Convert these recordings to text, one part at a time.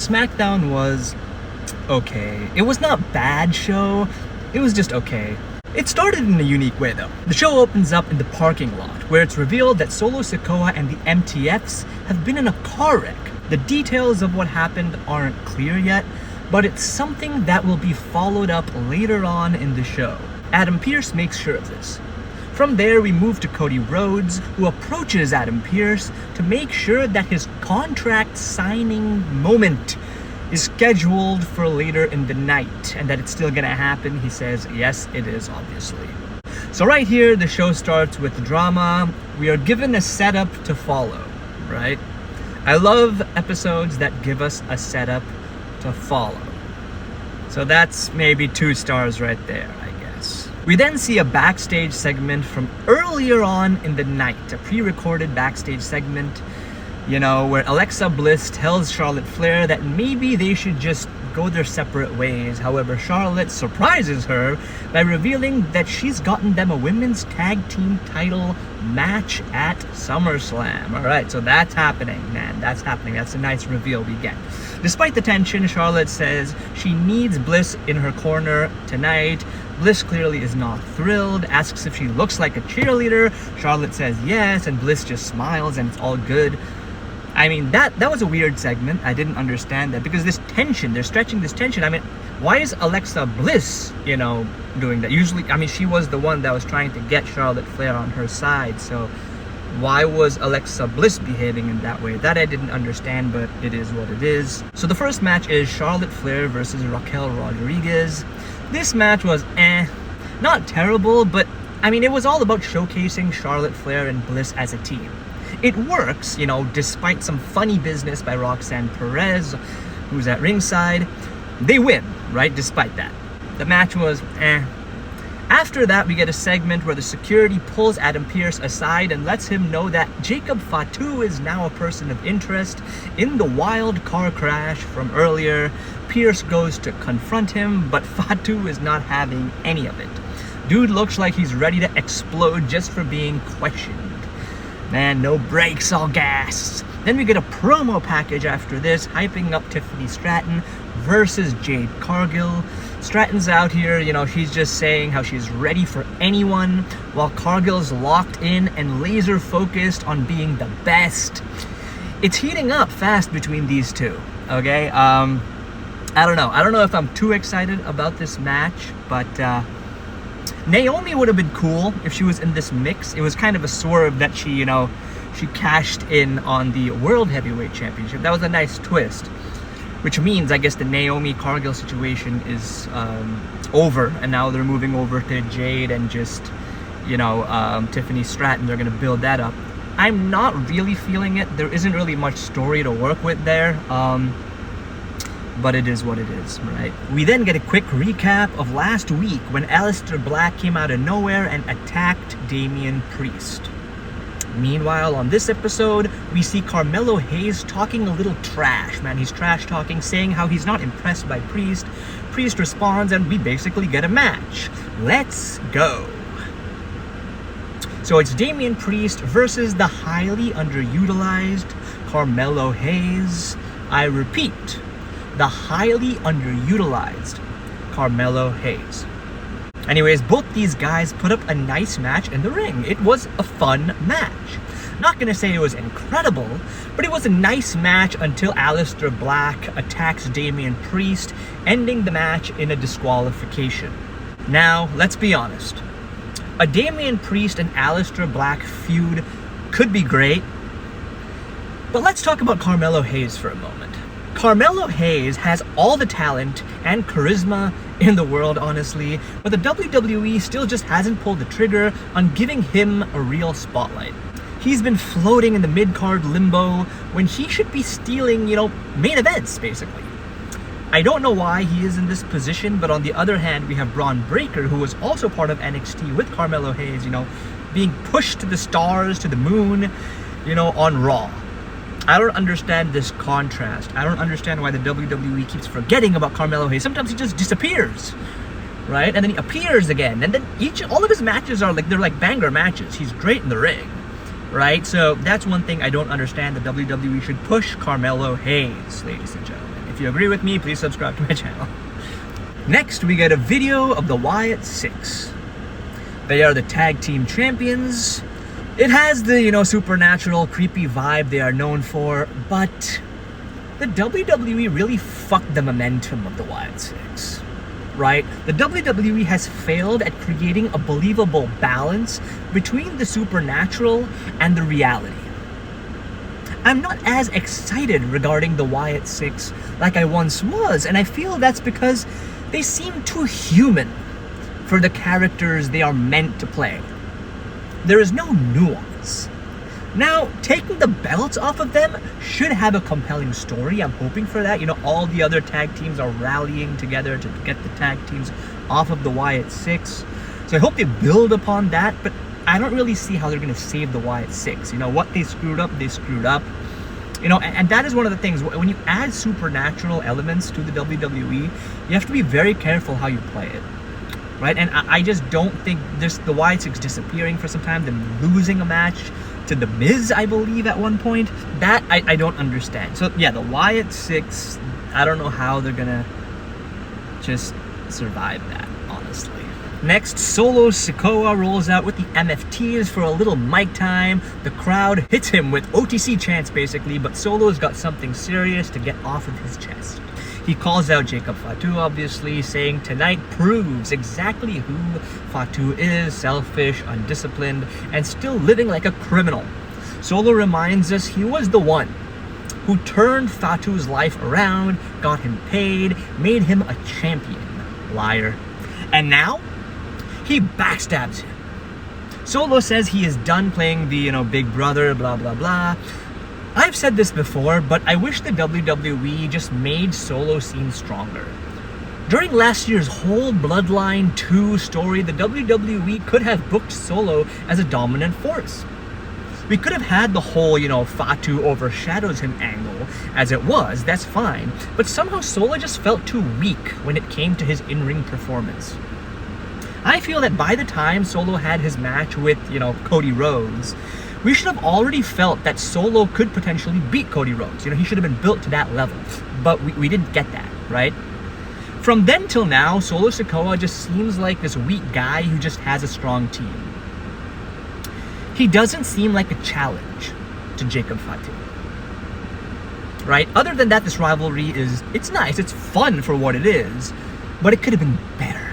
Smackdown was okay. It was not a bad show, it was just okay. It started in a unique way though. The show opens up in the parking lot, where it's revealed that Solo Sikoa and the MTFs have been in a car wreck. The details of what happened aren't clear yet, but it's something that will be followed up later on in the show. Adam Pearce makes sure of this. From there, we move to Cody Rhodes, who approaches Adam Pearce to make sure that his contract signing moment is scheduled for later in the night, and that it's still gonna happen. He says, yes, it is, obviously. So right here, the show starts with drama. We are given a setup to follow, right? I love episodes that give us a setup to follow. So that's maybe 2 stars right there, I guess. We then see a backstage segment from earlier on in the night, a pre-recorded backstage segment, you know, where Alexa Bliss tells Charlotte Flair that maybe they should just go their separate ways. However, Charlotte surprises her by revealing that she's gotten them a women's tag team title match at SummerSlam. Alright, so that's happening, man. That's happening. That's a nice reveal we get. Despite the tension, Charlotte says she needs Bliss in her corner tonight. Bliss clearly is not thrilled, asks if she looks like a cheerleader. Charlotte says yes, and Bliss just smiles and it's all good. I mean, that was a weird segment. I didn't understand that, because this tension, they're stretching this tension. I mean, why is Alexa Bliss, you know, doing that? Usually, I mean, she was the one that was trying to get Charlotte Flair on her side, so why was Alexa Bliss behaving in that way? That I didn't understand, but it is what it is. So the first match is Charlotte Flair versus Raquel Rodriguez. This match was not terrible, but I mean, it was all about showcasing Charlotte Flair and Bliss as a team. It works, you know, despite some funny business by Roxanne Perez, who's at ringside. They win, right, despite that. The match was After that, we get a segment where the security pulls Adam Pearce aside and lets him know that Jacob Fatu is now a person of interest in the wild car crash from earlier. Pearce goes to confront him, but Fatu is not having any of it. Dude looks like he's ready to explode just for being questioned. Man, no brakes, all gas. Then we get a promo package after this, hyping up Tiffany Stratton versus Jade Cargill. Stratton's out here, you know, she's just saying how she's ready for anyone, while Cargill's locked in and laser focused on being the best. It's heating up fast between these two, okay? I don't know if I'm too excited about this match, but Naomi would have been cool if she was in this mix. It was kind of a swerve that she, you know, she cashed in on the World Heavyweight Championship. That was a nice twist, which means I guess the Naomi Cargill situation is over, and now they're moving over to Jade and just, you know, Tiffany Stratton. They're gonna build that up. I'm not really feeling it. There isn't really much story to work with there. But it is what it is, right? We then get a quick recap of last week when Aleister Black came out of nowhere and attacked Damian Priest. Meanwhile, on this episode, we see Carmelo Hayes talking a little trash, man. He's trash talking, saying how he's not impressed by Priest. Priest responds, and we basically get a match. Let's go. So it's Damian Priest versus the highly underutilized Carmelo Hayes. I repeat, the highly underutilized Carmelo Hayes. Anyways, both these guys put up a nice match in the ring. It was a fun match. Not gonna say it was incredible, but it was a nice match until Aleister Black attacks Damian Priest, ending the match in a disqualification. Now, let's be honest. A Damian Priest and Aleister Black feud could be great, but let's talk about Carmelo Hayes for a moment. Carmelo Hayes has all the talent and charisma in the world, honestly, but the WWE still just hasn't pulled the trigger on giving him a real spotlight. He's been floating in the mid-card limbo when he should be stealing, you know, main events, basically. I don't know why he is in this position, but on the other hand, we have Braun Breaker, who was also part of NXT with Carmelo Hayes, you know, being pushed to the stars, to the moon, you know, on Raw. I don't understand this contrast. I don't understand why the WWE keeps forgetting about Carmelo Hayes. Sometimes he just disappears, right? And then he appears again. And then all of his matches are like, they're like banger matches. He's great in the ring. right? So that's one thing I don't understand. The WWE should push Carmelo Hayes, ladies and gentlemen. If you agree with me, please subscribe to my channel. Next, we get a video of the Wyatt Six. They are the tag team champions. It has the, supernatural, creepy vibe they are known for, but the WWE really fucked the momentum of the Wyatt Six, right? The WWE has failed at creating a believable balance between the supernatural and the reality. I'm not as excited regarding the Wyatt Six like I once was, and I feel that's because they seem too human for the characters they are meant to play. There is no nuance. Now, taking the belts off of them should have a compelling story. I'm hoping for that. All the other tag teams are rallying together to get the tag teams off of the Wyatt Six. So I hope they build upon that, but I don't really see how they're going to save the Wyatt Six. What they screwed up, they screwed up. And that is one of the things. When you add supernatural elements to the WWE, you have to be very careful how you play it. Right? And I just don't think the Wyatt Six disappearing for some time, them losing a match to The Miz, I believe, at one point, that I don't understand. So yeah, the Wyatt Six, I don't know how they're gonna just survive that, honestly. Next, Solo Sikoa rolls out with the MFTs for a little mic time. The crowd hits him with OTC chants, basically, but Solo's got something serious to get off of his chest. He calls out Jacob Fatu, obviously, saying tonight proves exactly who Fatu is: selfish, undisciplined, and still living like a criminal. Solo reminds us he was the one who turned Fatu's life around, got him paid, made him a champion. Liar. And now, he backstabs him. Solo says he is done playing the, big brother, blah, blah, blah. I've said this before, but I wish the WWE just made Solo seem stronger. During last year's whole Bloodline 2 story, the WWE could have booked Solo as a dominant force. We could have had the whole, Fatu overshadows him angle as it was, that's fine, but somehow Solo just felt too weak when it came to his in-ring performance. I feel that by the time Solo had his match with, Cody Rhodes, we should have already felt that Solo could potentially beat Cody Rhodes. He should have been built to that level. But we didn't get that, right? From then till now, Solo Sikoa just seems like this weak guy who just has a strong team. He doesn't seem like a challenge to Jacob Fatu. Right? Other than that, this rivalry it's nice, it's fun for what it is, but it could have been better.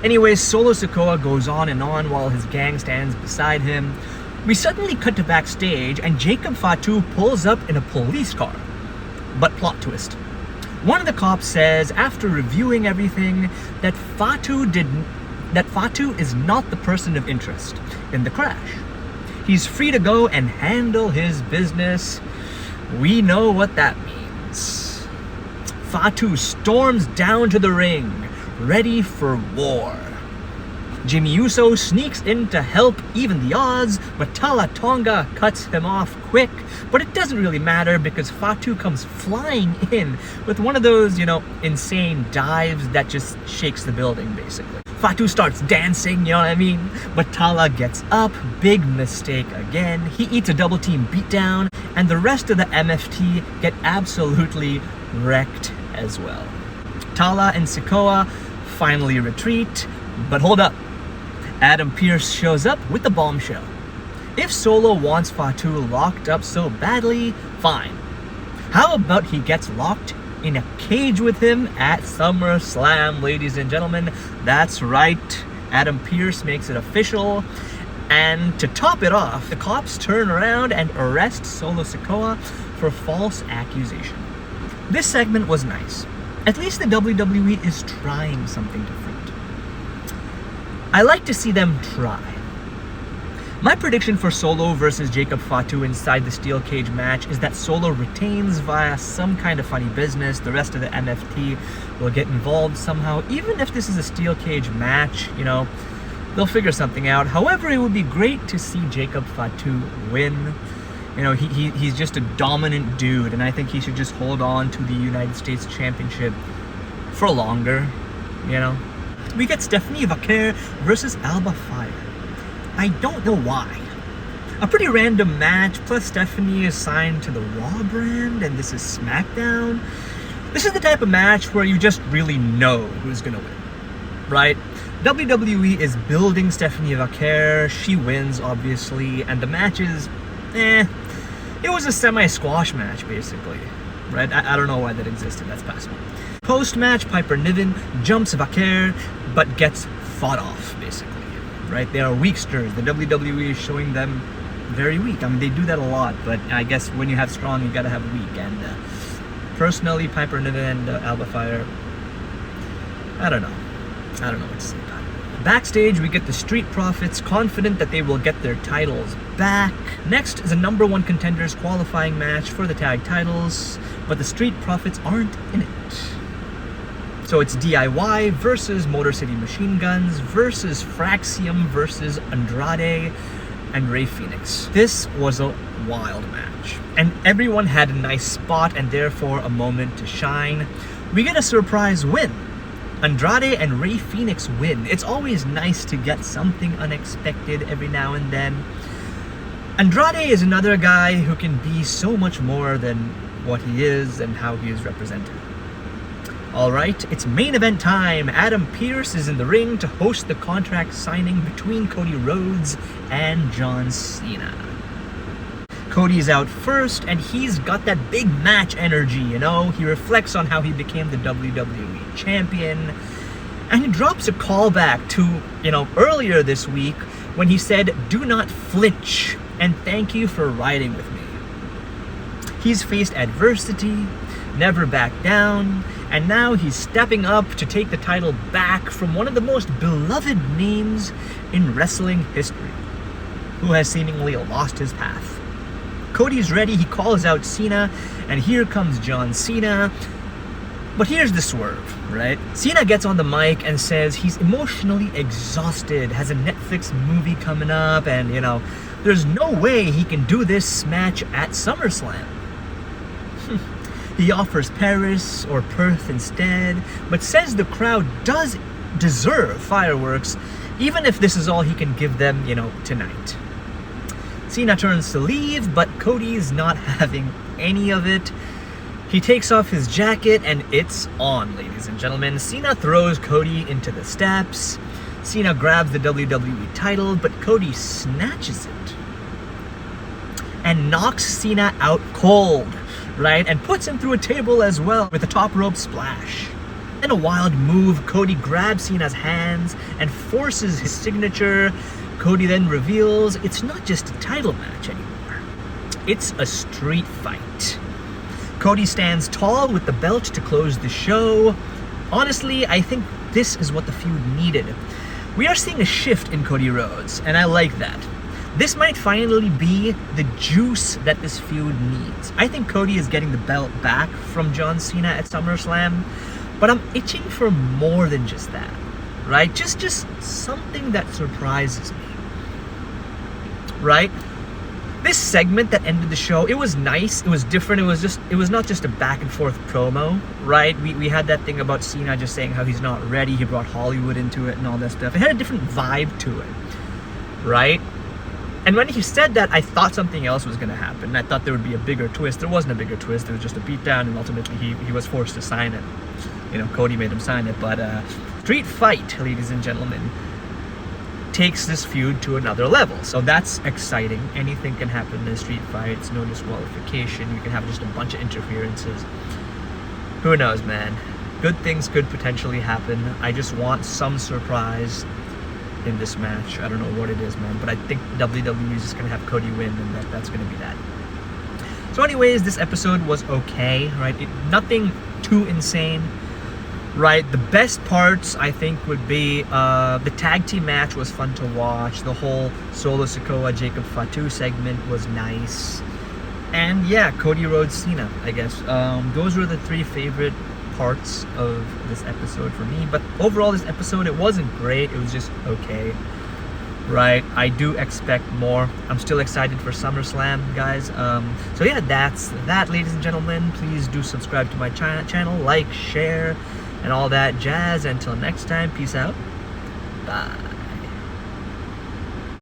Anyways, Solo Sikoa goes on and on while his gang stands beside him. We suddenly cut to backstage and Jacob Fatu pulls up in a police car. But plot twist. One of the cops says, after reviewing everything, that Fatu is not the person of interest in the crash. He's free to go and handle his business. We know what that means. Fatu storms down to the ring, ready for war. Jimmy Uso sneaks in to help even the odds, but Tala Tonga cuts him off quick. But it doesn't really matter because Fatu comes flying in with one of those, insane dives that just shakes the building, basically. Fatu starts dancing, you know what I mean? But Tala gets up, big mistake again. He eats a double team beatdown, and the rest of the MFT get absolutely wrecked as well. Tala and Sikoa finally retreat, but hold up. Adam Pearce shows up with the bombshell. If Solo wants Fatu locked up so badly, fine. How about he gets locked in a cage with him at SummerSlam, ladies and gentlemen? That's right. Adam Pearce makes it official. And to top it off, the cops turn around and arrest Solo Sikoa for false accusation. This segment was nice. At least the WWE is trying something different. I like to see them try. My prediction for Solo versus Jacob Fatu inside the steel cage match is that Solo retains via some kind of funny business. The rest of the MFT will get involved somehow. Even if this is a steel cage match, they'll figure something out. However, it would be great to see Jacob Fatu win. He's just a dominant dude, and I think he should just hold on to the United States Championship for longer, We get Stephanie Vaquer versus Alba Fire. I don't know why. A pretty random match, plus Stephanie is signed to the Raw brand, and this is Smackdown. This is the type of match where you just really know who's gonna win, right? WWE is building Stephanie Vaquer, she wins, obviously, and the match is, it was a semi-squash match, basically, right? I don't know why that existed, that's passable. Post-match, Piper Niven jumps Vaquer, but gets fought off, basically, right? They are weaksters. The WWE is showing them very weak. I mean, they do that a lot, but I guess when you have strong, you gotta have weak. And personally, Piper Niven and Alba Fire, I don't know what to say about it. Backstage, we get the Street Profits confident that they will get their titles back. Next is a number 1 contenders qualifying match for the tag titles, but the Street Profits aren't in it. So it's DIY versus Motor City Machine Guns versus Fraxium versus Andrade and Rey Fenix. This was a wild match, and everyone had a nice spot and therefore a moment to shine. We get a surprise win. Andrade and Rey Fenix win. It's always nice to get something unexpected every now and then. Andrade is another guy who can be so much more than what he is and how he is represented. Alright, it's main event time. Adam Pearce is in the ring to host the contract signing between Cody Rhodes and John Cena. Cody's out first, and he's got that big match energy, you know? He reflects on how he became the WWE champion, and he drops a callback to, earlier this week when he said, "Do not flinch, and thank you for riding with me." He's faced adversity, never backed down, and now he's stepping up to take the title back from one of the most beloved names in wrestling history, who has seemingly lost his path. Cody's ready, he calls out Cena, and here comes John Cena. But here's the swerve, right? Cena gets on the mic and says he's emotionally exhausted, has a Netflix movie coming up, and, there's no way he can do this match at SummerSlam. He offers Paris or Perth instead, but says the crowd does deserve fireworks, even if this is all he can give them, tonight. Cena turns to leave, but Cody's not having any of it. He takes off his jacket, and it's on, ladies and gentlemen. Cena throws Cody into the steps. Cena grabs the WWE title, but Cody snatches it and knocks Cena out cold, right? And puts him through a table as well with a top rope splash. In a wild move, Cody grabs Cena's hands and forces his signature. Cody then reveals it's not just a title match anymore. It's a street fight. Cody stands tall with the belt to close the show. Honestly, I think this is what the feud needed. We are seeing a shift in Cody Rhodes, and I like that. This might finally be the juice that this feud needs. I think Cody is getting the belt back from John Cena at SummerSlam, but I'm itching for more than just that, right? Just something that surprises me, right? This segment that ended the show, it was nice, it was different, it was not just a back and forth promo, right? We had that thing about Cena just saying how he's not ready, he brought Hollywood into it and all that stuff. It had a different vibe to it, right? And when he said that, I thought something else was going to happen. I thought there would be a bigger twist. There wasn't a bigger twist. It was just a beatdown, and ultimately he was forced to sign it. Cody made him sign it. But Street Fight, ladies and gentlemen, takes this feud to another level. So that's exciting. Anything can happen in a street fight. It's no disqualification. You can have just a bunch of interferences. Who knows, man? Good things could potentially happen. I just want some surprise in this match. I don't know what it is, man, but I think WWE is just gonna have Cody win, and that's gonna be that. So anyways, this episode was okay, right? Nothing too insane, right? The best parts, I think, would be the tag team match was fun to watch. The whole Solo Sikoa Jacob Fatu segment was nice, and yeah, Cody Rhodes Cena, I guess. Those were the 3 favorite parts of this episode for me. But overall, this episode, it wasn't great, it was just okay, right? I do expect more. I'm still excited for SummerSlam, guys. So yeah, that's that, ladies and gentlemen. Please do subscribe to my channel, like, share, and all that jazz. Until next time, peace out, bye.